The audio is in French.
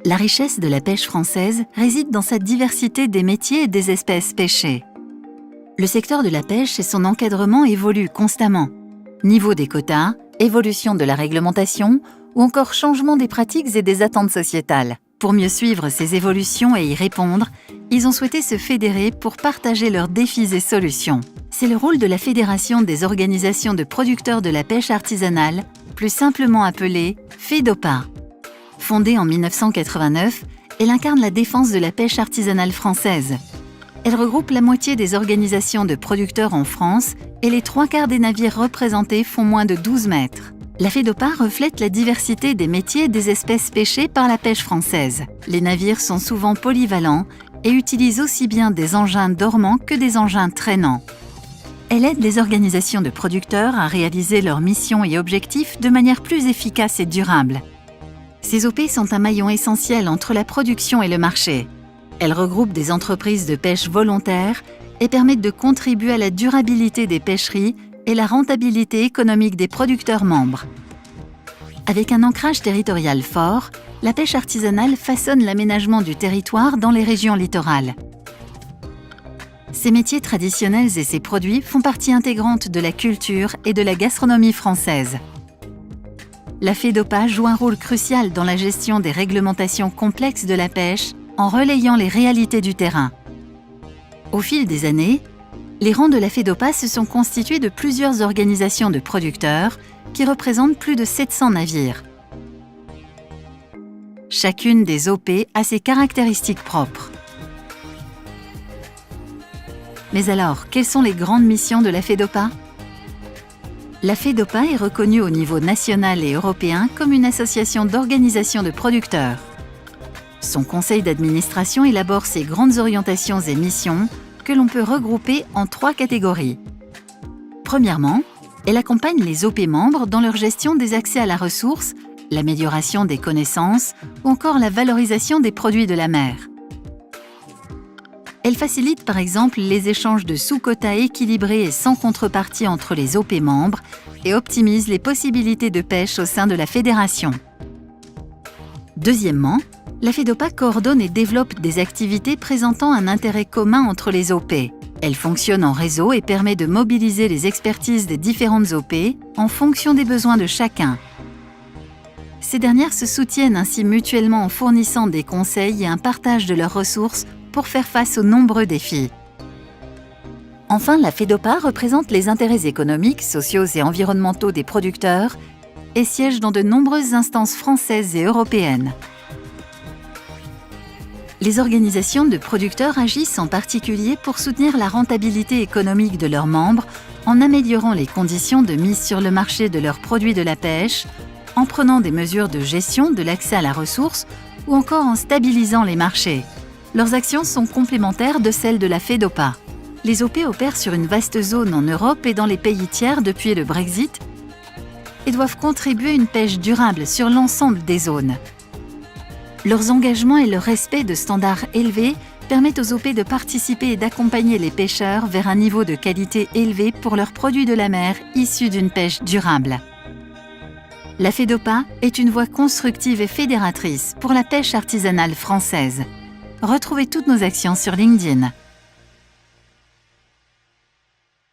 La richesse de la pêche française réside dans sa diversité des métiers et des espèces pêchées. Le secteur de la pêche et son encadrement évoluent constamment. Niveau des quotas, évolution de la réglementation ou encore changement des pratiques et des attentes sociétales. Pour mieux suivre ces évolutions et y répondre, ils ont souhaité se fédérer pour partager leurs défis et solutions. C'est le rôle de la Fédération des organisations de producteurs de la pêche artisanale, plus simplement appelée FEDOPA. Fondée en 1989, elle incarne la défense de la pêche artisanale française. Elle regroupe la moitié des organisations de producteurs en France et les 3/4 des navires représentés font moins de 12 mètres. La FEDOPA reflète la diversité des métiers et des espèces pêchées par la pêche française. Les navires sont souvent polyvalents et utilisent aussi bien des engins dormants que des engins traînants. Elle aide les organisations de producteurs à réaliser leurs missions et objectifs de manière plus efficace et durable. Ces OP sont un maillon essentiel entre la production et le marché. Elles regroupent des entreprises de pêche volontaires et permettent de contribuer à la durabilité des pêcheries et la rentabilité économique des producteurs membres. Avec un ancrage territorial fort, la pêche artisanale façonne l'aménagement du territoire dans les régions littorales. Ces métiers traditionnels et ces produits font partie intégrante de la culture et de la gastronomie française. La FEDOPA joue un rôle crucial dans la gestion des réglementations complexes de la pêche en relayant les réalités du terrain. Au fil des années, les rangs de la FEDOPA se sont constitués de plusieurs organisations de producteurs qui représentent plus de 700 navires. Chacune des OP a ses caractéristiques propres. Mais alors, quelles sont les grandes missions de la FEDOPA ? La FEDOPA est reconnue au niveau national et européen comme une association d'organisations de producteurs. Son conseil d'administration élabore ses grandes orientations et missions que l'on peut regrouper en 3 catégories. Premièrement, elle accompagne les OP membres dans leur gestion des accès à la ressource, l'amélioration des connaissances ou encore la valorisation des produits de la mer. Elle facilite par exemple les échanges de sous-quotas équilibrés et sans contrepartie entre les OP membres et optimise les possibilités de pêche au sein de la fédération. Deuxièmement, la FEDOPA coordonne et développe des activités présentant un intérêt commun entre les OP. Elle fonctionne en réseau et permet de mobiliser les expertises des différentes OP en fonction des besoins de chacun. Ces dernières se soutiennent ainsi mutuellement en fournissant des conseils et un partage de leurs ressources pour faire face aux nombreux défis. Enfin, la FEDOPA représente les intérêts économiques, sociaux et environnementaux des producteurs et siège dans de nombreuses instances françaises et européennes. Les organisations de producteurs agissent en particulier pour soutenir la rentabilité économique de leurs membres en améliorant les conditions de mise sur le marché de leurs produits de la pêche, en prenant des mesures de gestion de l'accès à la ressource ou encore en stabilisant les marchés. Leurs actions sont complémentaires de celles de la FEDOPA. Les OP opèrent sur une vaste zone en Europe et dans les pays tiers depuis le Brexit et doivent contribuer à une pêche durable sur l'ensemble des zones. Leurs engagements et le respect de standards élevés permettent aux OP de participer et d'accompagner les pêcheurs vers un niveau de qualité élevé pour leurs produits de la mer issus d'une pêche durable. La FEDOPA est une voie constructive et fédératrice pour la pêche artisanale française. Retrouvez toutes nos actions sur LinkedIn.